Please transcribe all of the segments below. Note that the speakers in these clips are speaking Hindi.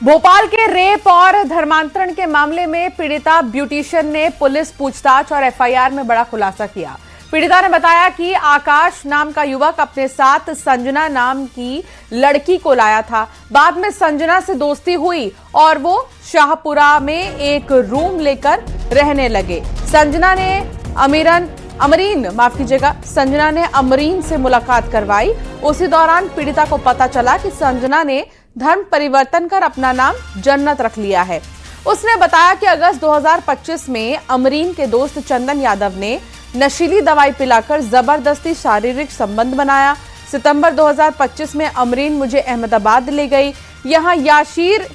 भोपाल के रेप और धर्मांतरण के मामले में पीड़िता ब्यूटिशियन ने पुलिस पूछताछ और एफआईआर में बड़ा खुलासा किया। पीड़िता ने बताया कि आकाश नाम का युवक अपने साथ संजना नाम की लड़की को लाया था। बाद में संजना से दोस्ती हुई और वो शाहपुरा में एक रूम लेकर रहने लगे। संजना ने अमरीन से मुलाकात करवाई। उसी दौरान पीड़िता को पता चला कि संजना ने धर्म परिवर्तन कर अपना नाम जन्नत रख लिया है। उसने बताया कि अगस्त 2025 में अमरीन के दोस्त चंदन यादव ने नशीली दवाई पिलाकर जबरदस्ती शारीरिक संबंध बनाया। सितंबर 2025 में अमरीन मुझे अहमदाबाद ले गई। यहां याशीर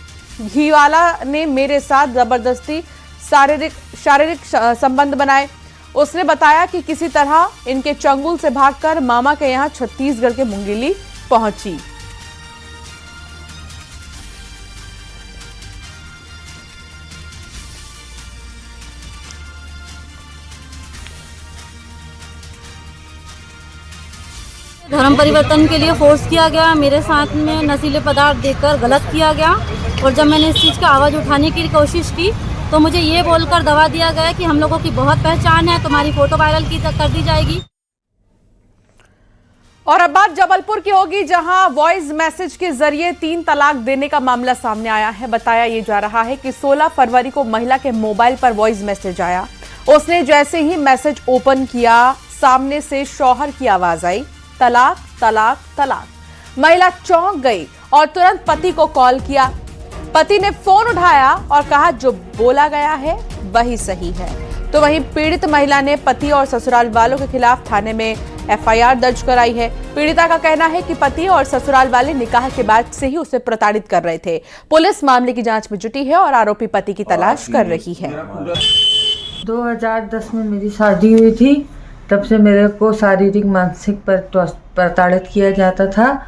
घीवाला ने मेरे साथ जबरदस्ती शारीरिक संबंध बनाए। उसने बताया कि किसी तरह इनके चंगुल से भागकर मामा के यहां छत्तीसगढ़ के मुंगेली पहुंची। धर्म परिवर्तन के लिए फोर्स किया गया। मेरे साथ में नशीले पदार्थ देकर गलत किया गया और जब मैंने इस चीज़ की आवाज़ उठाने की कोशिश की तो मुझे ये बोलकर दबा दिया गया कि हम लोगों की बहुत पहचान है, तुम्हारी फोटो वायरल कर दी जाएगी। और अब बात जबलपुर की होगी, जहां वॉइस मैसेज के जरिए 3 तलाक देने का मामला सामने आया है। बताया ये जा रहा है कि 16 फरवरी को महिला के मोबाइल पर वॉइस मैसेज आया। उसने जैसे ही मैसेज ओपन किया, सामने से शौहर की आवाज आई, तलाक तलाक तलाक। महिला चौंक गई और तुरंत पति को कॉल किया। पति ने फोन उठाया और कहा जो बोला गया है वही सही है। तो वहीं पीड़ित महिला ने पति और ससुराल वालों के खिलाफ थाने में एफआईआर दर्ज कराई है। पीड़िता का कहना है कि पति और ससुराल वाले निकाह के बाद से ही उसे प्रताड़ित कर रहे थे। पुलिस मामले की जांच में जुटी है और आरोपी पति की तलाश कर रही है। 2010 में मेरी शादी हुई थी, तब से मेरे को शारीरिक मानसिक प्रताड़ित किया जाता था।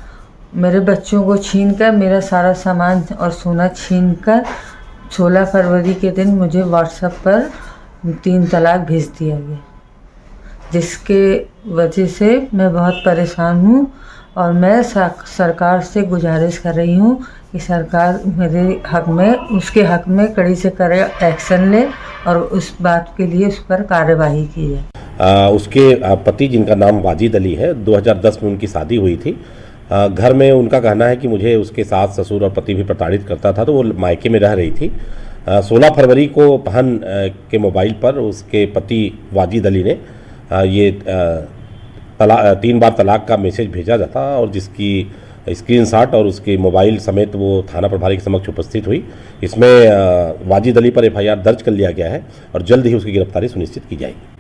मेरे बच्चों को छीनकर, मेरा सारा सामान और सोना छीनकर 16 फरवरी के दिन मुझे व्हाट्सएप पर 3 तलाक भेज दिया गया, जिसके वजह से मैं बहुत परेशान हूँ और मैं सरकार से गुजारिश कर रही हूँ कि सरकार मेरे हक में, उसके हक में कड़ी से कड़े एक्शन ले और उस बात के लिए उस पर कार्यवाही की जाए। उसके पति, जिनका नाम वाजिद अली है, 2010 में उनकी शादी हुई थी। घर में उनका कहना है कि मुझे उसके सास, ससुर और पति भी प्रताड़ित करता था, तो वो मायके में रह रही थी। 16 फरवरी को बहन के मोबाइल पर उसके पति वाजिद अली ने ये 3 बार तलाक का मैसेज भेजा जाता और जिसकी स्क्रीनशॉट और उसके मोबाइल समेत वो थाना प्रभारी के समक्ष उपस्थित हुई। इसमें वाजिद अली पर एफआईआर दर्ज कर लिया गया है और जल्द ही उसकी गिरफ्तारी सुनिश्चित की जाएगी।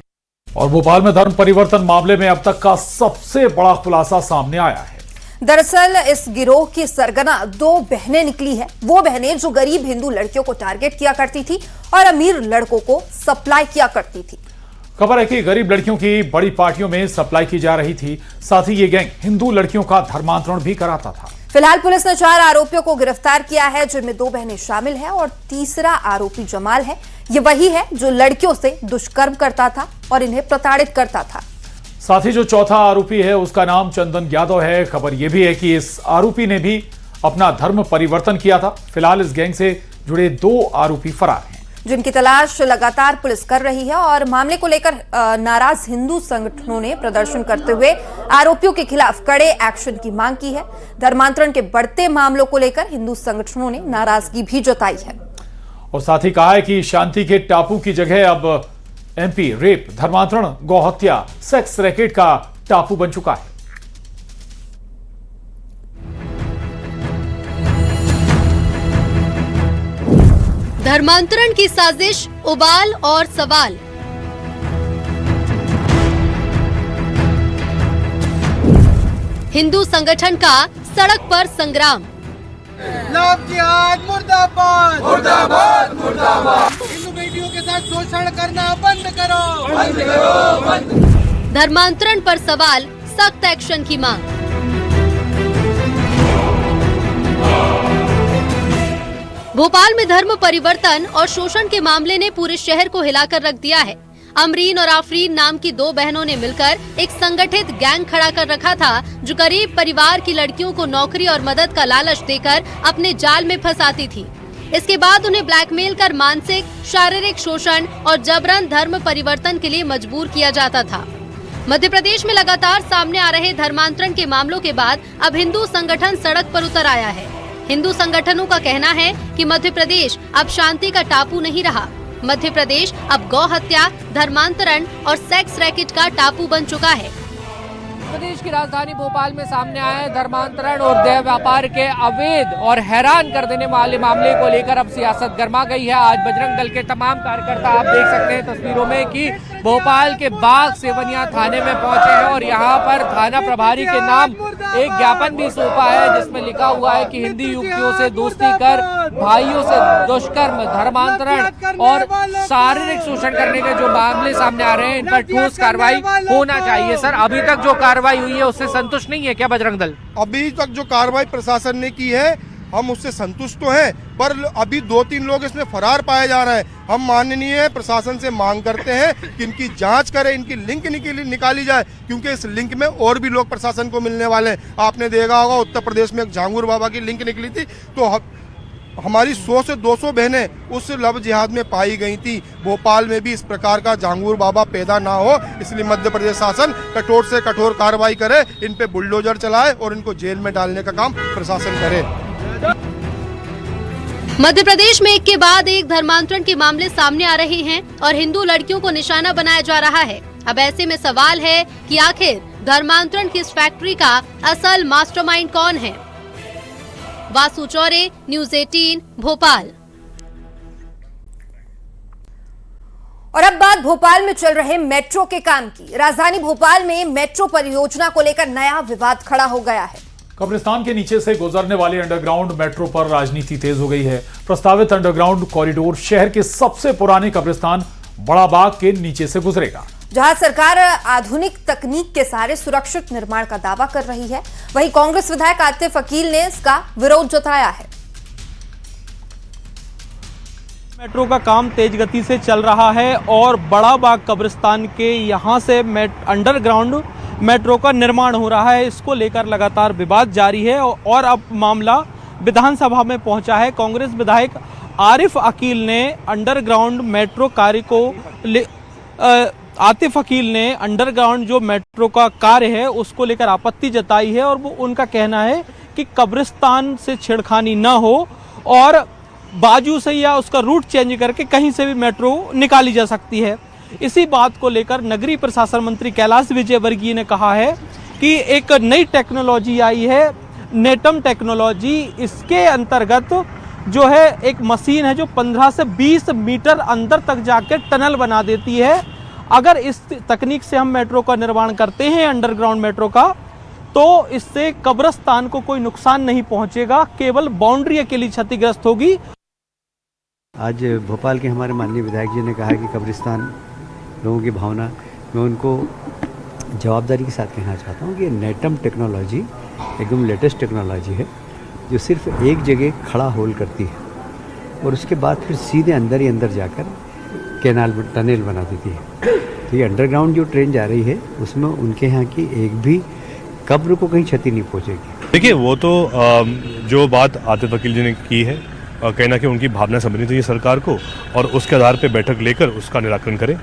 और भोपाल में धर्म परिवर्तन मामले में अब तक का सबसे बड़ा खुलासा सामने आया है। दरअसल इस गिरोह की सरगना 2 बहनें निकली है। वो बहनें जो गरीब हिंदू लड़कियों को टारगेट किया करती थी और अमीर लड़कों को सप्लाई किया करती थी। खबर है कि गरीब लड़कियों की बड़ी पार्टियों में सप्लाई की जा रही थी। साथ ही ये गैंग हिंदू लड़कियों का धर्मांतरण भी कराता था। फिलहाल पुलिस ने 4 आरोपियों को गिरफ्तार किया है, जिनमें 2 बहनें शामिल हैं और तीसरा आरोपी जमाल है। ये वही है जो लड़कियों से दुष्कर्म करता था और इन्हें प्रताड़ित करता था। साथ ही जो चौथा आरोपी है उसका नाम चंदन यादव है। खबर यह भी है कि इस आरोपी ने भी अपना धर्म परिवर्तन किया था। फिलहाल इस गैंग से जुड़े 2 आरोपी फरार हैं, जिनकी तलाश लगातार पुलिस कर रही है और मामले को लेकर नाराज हिंदू संगठनों ने प्रदर्शन करते हुए आरोपियों के खिलाफ कड़े एक्शन की मांग की है। धर्मांतरण के बढ़ते मामलों को लेकर हिंदू संगठनों ने नाराजगी भी जताई है और साथ ही कहा है कि शांति के टापू की जगह अब एमपी रेप, धर्मांतरण, गौहत्या, सेक्स रैकेट का टापू बन चुका है। धर्मांतरण की साजिश, उबाल और सवाल। हिंदू संगठन का सड़क पर संग्राम। लव जिहाद मुर्दाबाद, मुर्दाबाद, मुर्दाबाद। हिंदू बेटियों के साथ शोषण करना बंद करो, बंद करो, बंद। धर्मांतरण पर सवाल, सख्त एक्शन की मांग। भोपाल में धर्म परिवर्तन और शोषण के मामले ने पूरे शहर को हिलाकर रख दिया है। अमरीन और आफरीन नाम की दो बहनों ने मिलकर एक संगठित गैंग खड़ा कर रखा था, जो गरीब परिवार की लड़कियों को नौकरी और मदद का लालच देकर अपने जाल में फंसाती थी। इसके बाद उन्हें ब्लैकमेल कर मानसिक, शारीरिक शोषण और जबरन धर्म परिवर्तन के लिए मजबूर किया जाता था। मध्य प्रदेश में लगातार सामने आ रहे धर्मांतरण के मामलों के बाद अब हिंदू संगठन सड़क पर उतर आया है। हिंदू संगठनों का कहना है कि मध्य प्रदेश अब शांति का टापू नहीं रहा। मध्य प्रदेश अब गौ हत्या, धर्मांतरण और सेक्स रैकेट का टापू बन चुका है। प्रदेश की राजधानी भोपाल में सामने आए धर्मांतरण और देह व्यापार के अवैध और हैरान कर देने वाले मामले को लेकर अब सियासत गर्मा गई है। आज बजरंग दल के तमाम कार्यकर्ता आप देख सकते हैं तस्वीरों में कि भोपाल के बाग सेवनिया थाने में पहुंचे हैं और यहां पर थाना प्रभारी के नाम एक ज्ञापन भी सौंपा है, जिसमें लिखा हुआ है कि हिंदी युवतियों से दोस्ती कर भाइयों से दुष्कर्म, धर्मांतरण और शारीरिक शोषण करने के जो मामले सामने आ रहे हैं, इन पर ठोस कार्रवाई होना चाहिए। सर, अभी तक जो कार्रवाई हुई है उससे संतुष्ट नहीं है क्या बजरंग दल? अभी तक जो कार्रवाई प्रशासन ने की है हम उससे संतुष्ट तो हैं, पर अभी 2-3 लोग इसमें फरार पाए जा रहे हैं। हम माननीय प्रशासन से मांग करते हैं कि इनकी जांच करें, इनकी लिंक निकाली जाए, क्योंकि इस लिंक में और भी लोग प्रशासन को मिलने वाले हैं। आपने देखा होगा उत्तर प्रदेश में एक झांगुर बाबा की लिंक निकली थी, तो हमारी 100 से 200 बहनें उस लव जिहाद में पाई गई थी। भोपाल में भी इस प्रकार का झांगुर बाबा पैदा ना हो, इसलिए मध्य प्रदेश शासन कठोर से कठोर कार्रवाई करे, इन पे बुलडोजर चलाए और इनको जेल में डालने का काम प्रशासन करे। मध्य प्रदेश में एक के बाद एक धर्मांतरण के मामले सामने आ रहे हैं और हिंदू लड़कियों को निशाना बनाया जा रहा है। अब ऐसे में सवाल है कि आखिर धर्मांतरण की इस फैक्ट्री का असल मास्टरमाइंड कौन है? वासु चौरे, न्यूज़ 18, भोपाल। और अब बात भोपाल में चल रहे मेट्रो के काम की। राजधानी भोपाल में मेट्रो परियोजना को लेकर नया विवाद खड़ा हो गया है। कब्रिस्तान के नीचे से गुजरने वाली अंडरग्राउंड मेट्रो पर राजनीति तेज हो गई है। प्रस्तावित अंडरग्राउंड कॉरिडोर शहर के सबसे पुराने कब्रिस्तान बड़ा बाग के नीचे से गुजरेगा, जहां सरकार आधुनिक तकनीक के सहारे सुरक्षित निर्माण का दावा कर रही है, वहीं कांग्रेस विधायक आतिफ अकील ने इसका विरोध जताया है। मेट्रो का काम तेज गति से चल रहा है और बड़ा बाग कब्रिस्तान के यहां से अंडरग्राउंड मेट्रो का निर्माण हो रहा है। इसको लेकर लगातार विवाद जारी है और अब मामला विधानसभा में पहुंचा है। कांग्रेस विधायक आरिफ अकील ने अंडरग्राउंड मेट्रो कार्य को आतिफ अकील ने अंडरग्राउंड जो मेट्रो का कार्य है उसको लेकर आपत्ति जताई है और वो उनका कहना है कि कब्रिस्तान से छेड़खानी न हो और बाजू से या उसका रूट चेंज करके कहीं से भी मेट्रो निकाली जा सकती है। इसी बात को लेकर नगरीय प्रशासन मंत्री कैलाश विजयवर्गीय ने कहा है कि एक नई टेक्नोलॉजी आई है, नेटम टेक्नोलॉजी। इसके अंतर्गत जो है एक मशीन है जो 15 से 20 मीटर अंदर तक जाकर टनल बना देती है। अगर इस तकनीक से हम मेट्रो का निर्माण करते हैं, अंडरग्राउंड मेट्रो का, तो इससे कब्रिस्तान को कोई नुकसान नहीं पहुंचेगा, केवल बाउंड्री के लिए क्षतिग्रस्त होगी। आज भोपाल के हमारे माननीय विधायक जी ने कहा कि कब्रिस्तान लोगों की भावना, मैं उनको जवाबदारी के साथ कहना चाहता हूँ कि ये नेटम टेक्नोलॉजी एकदम लेटेस्ट टेक्नोलॉजी है जो सिर्फ एक जगह खड़ा होल करती है और उसके बाद फिर सीधे अंदर ही अंदर जाकर कैनाल टनल बना देती है। तो ये अंडरग्राउंड जो ट्रेन जा रही है उसमें उनके यहाँ की एक भी कब्र को कहीं क्षति नहीं पहुँचेगी। देखिए, वो तो जो बात आतिफ अकील जी ने की है, कहना कि उनकी भावना समझनी चाहिए सरकार को और उसके आधार पर बैठक लेकर उसका निराकरण करें।